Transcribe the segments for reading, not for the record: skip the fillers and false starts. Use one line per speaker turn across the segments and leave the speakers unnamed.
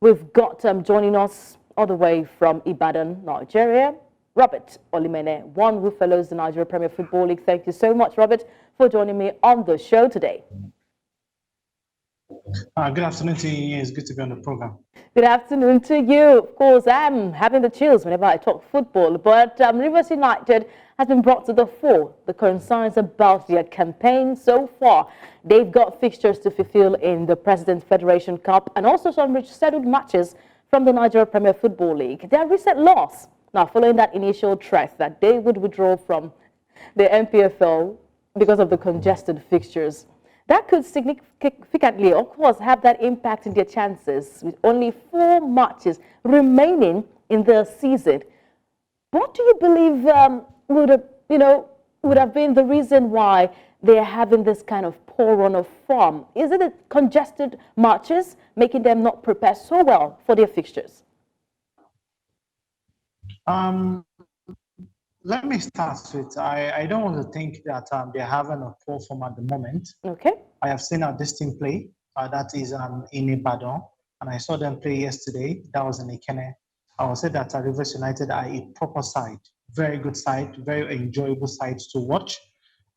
We've got joining us all the way from Ibadan, Nigeria, Robert Olimene, one who follows the Nigeria Premier Football League. Thank you so much, Robert, for joining me on the show today.
Good afternoon to you. It's good to be on the program.
Good afternoon to you. Of course, I'm having the chills whenever I talk football, but Rivers United has been brought to the fore. The concerns about their campaign so far. They've got fixtures to fulfill in the President Federation Cup and also some rescheduled matches from the Nigeria Premier Football League. Their recent loss, now following that initial threat that they would withdraw from the NPFL because of the congested fixtures. That could significantly, of course, have that impact in their chances with only 4 matches remaining in the season. What do you believe would have been the reason why they're having this kind of poor run of form? Is it the congested matches making them not prepare so well for their fixtures?
Let me start with, I don't want to think that they're having a poor form at the moment.
Okay.
I have seen this team play, that is in Ibadan, and I saw them play yesterday. That was in Ikene. I would say that Rivers United are a proper side, very good side, very enjoyable side to watch.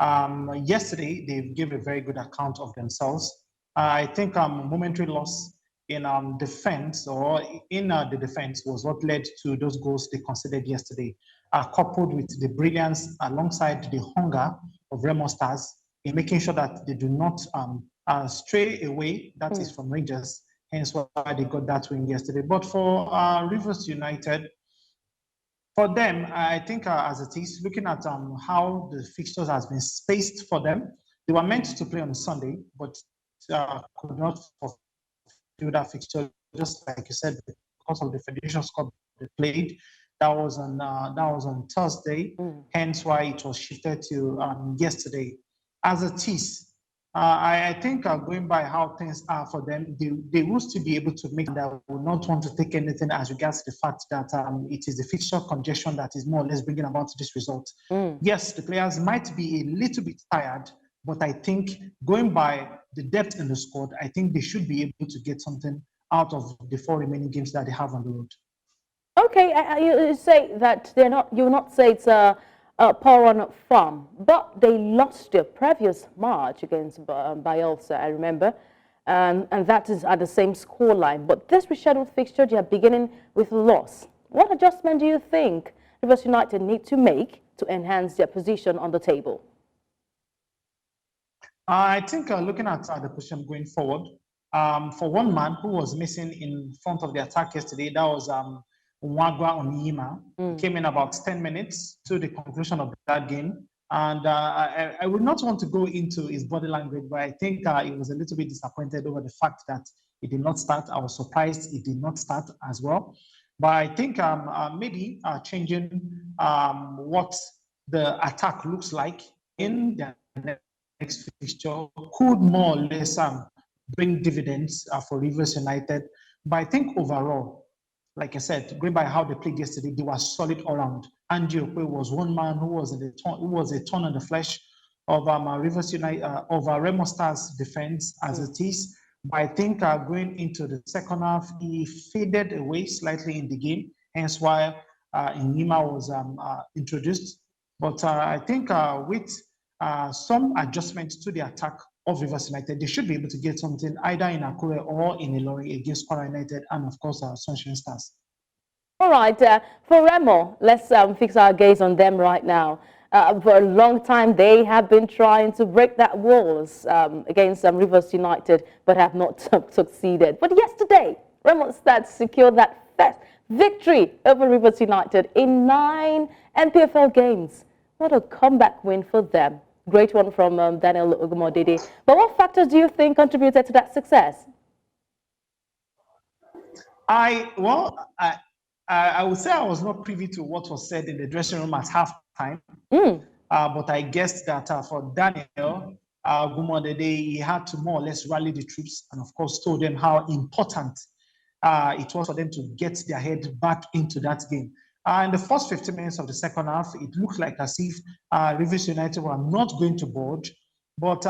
Yesterday, they gave a very good account of themselves. I think momentary loss in defense or in the defense was what led to those goals they conceded yesterday, coupled with the brilliance alongside the hunger of Remo Stars in making sure that they do not stray away, that is from Rangers, hence why they got that win yesterday. But for Rivers United, for them, I think as it is, looking at how the fixtures has been spaced for them, they were meant to play on Sunday, but could not fulfill that fixture, just like you said, because of the Federation's Cup they played. That was on Thursday, hence why it was shifted to yesterday. As it is, I think going by how things are for them, they will still be able to make that. Will not want to take anything as regards the fact that it is the fixture congestion that is more or less bringing about this result. Yes, the players might be a little bit tired, but I think going by the depth in the squad, I think they should be able to get something out of the 4 remaining games that they have on the road.
Okay, you say that they're not. You will not say it's a poor run of form, but they lost their previous match against Bielsa, I remember, and that is at the same scoreline. But this rescheduled fixture, they are beginning with a loss. What adjustment do you think Rivers United need to make to enhance their position on the table?
I think looking at the position going forward, for one man who was missing in front of the attack yesterday, that was Nwagwa Onyema. Came in about 10 minutes to the conclusion of that game. And I would not want to go into his body language, but I think he was a little bit disappointed over the fact that he did not start. I was surprised he did not start as well. But I think maybe changing what the attack looks like in the next fixture could more or less bring dividends for Rivers United. But I think overall, like I said, going by how they played yesterday, they were solid all round. Andy Okwe was one man who was a thorn in the flesh of Rivers United, of Remo Stars defense as it is. But I think going into the second half, he faded away slightly in the game, hence why Nima was introduced. But I think with some adjustments to the attack of Rivers United, they should be able to get something either in Akure or in Ilorin against Kwara United and, of course, Sunshine Stars.
All right, for Remo, let's fix our gaze on them right now. For a long time, they have been trying to break that walls against Rivers United, but have not succeeded. But yesterday, Remo Stars secured that first victory over Rivers United in 9 NPFL games. What a comeback win for them. Great one from Daniel Ogumodede. But what factors do you think contributed to that success?
I would say I was not privy to what was said in the dressing room at halftime. But I guessed that for Daniel Ogumodede, he had to more or less rally the troops and, of course, told them how important it was for them to get their head back into that game. In the first 15 minutes of the second half, it looked like as if Rivers United were not going to budge. But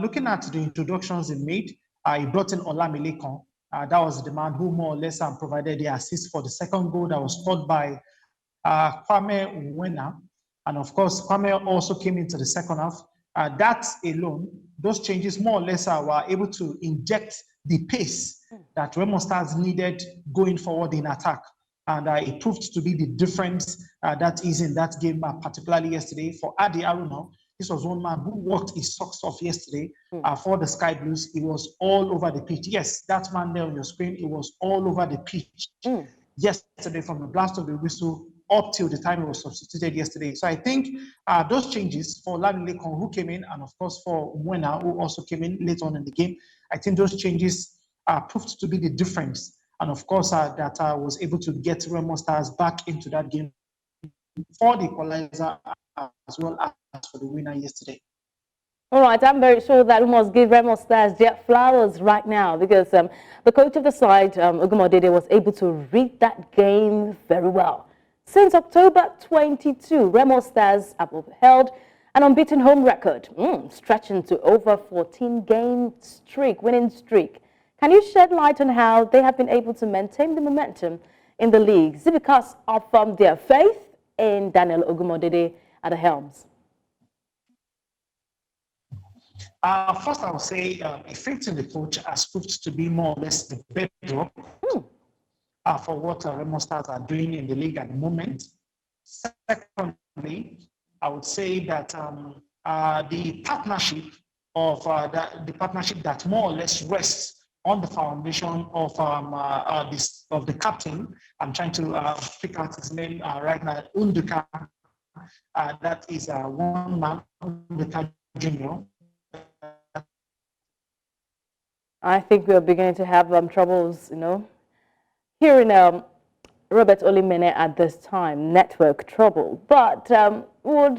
looking at the introductions he made, he brought in Olamilekon That was the man who more or less provided the assist for the second goal that was scored by Kwame Nwena. And of course, Kwame also came into the second half. That alone, those changes more or less were able to inject the pace that Remo Stars needed going forward in attack. And it proved to be the difference that is in that game, particularly yesterday. For Adi Aruna, this was one man who worked his socks off yesterday for the Sky Blues. He was all over the pitch. Yes, that man there on your screen, it was all over the pitch yesterday, from the blast of the whistle up till the time he was substituted yesterday. So I think those changes for Lamilekon, who came in, and of course for Mwena, who also came in later on in the game, I think those changes proved to be the difference. And of course, that was able to get Remo Stars back into that game for the equalizer as well as for the winner yesterday.
All right, I'm very sure that we must give Remo Stars their flowers right now, because the coach of the side, Ogumodede, was able to read that game very well. Since October 22, Remo Stars have upheld an unbeaten home record, stretching to over 14-game winning streak. Can you shed light on how they have been able to maintain the momentum in the league? Is it because of their faith in Daniel Ogumodede at the helms?
First, I would say faith in the coach has proved to be more or less the bedrock for what Remo Stars are doing in the league at the moment. Secondly, I would say that the partnership of the partnership that more or less rests on the foundation of the captain. I'm trying to pick out his name right now, Unduka. That is one man, Unduka Junior.
I think we are beginning to have troubles, hearing Robert Olimene at this time, network trouble. But we'll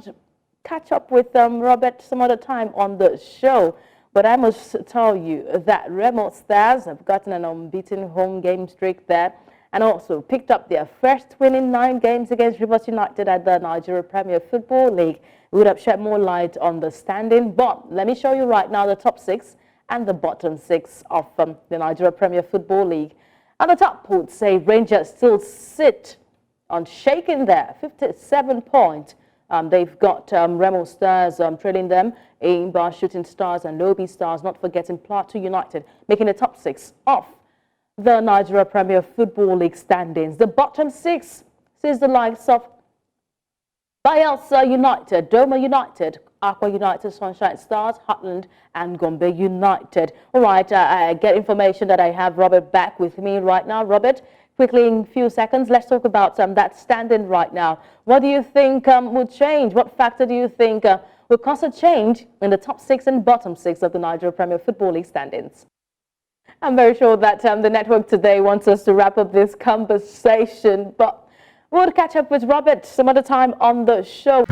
catch up with Robert some other time on the show. But I must tell you that Remo Stars have gotten an unbeaten home game streak there, and also picked up their first win in 9 games against Rivers United at the Nigeria Premier Football League. We would have shed more light on the standing, but let me show you right now the top 6 and the bottom 6 of the Nigeria Premier Football League. At the top, would say Rangers still sit unshaken there, 57 points. They've got Remo Stars trailing them, Imba Shooting Stars and Lobi Stars, not forgetting Plateau United, making the top 6 of the Nigeria Premier Football League standings. The bottom 6 sees the likes of Bayelsa United, Doma United, Aqua United, Sunshine Stars, Heartland and Gombe United. All right, I get information that I have Robert back with me right now. Robert, quickly in a few seconds, let's talk about that standing right now. What do you think would change? What factor do you think will cause a change in the top 6 and bottom 6 of the Nigeria Premier Football League standings? I'm very sure that the network today wants us to wrap up this conversation, but we'll catch up with Robert some other time on the show.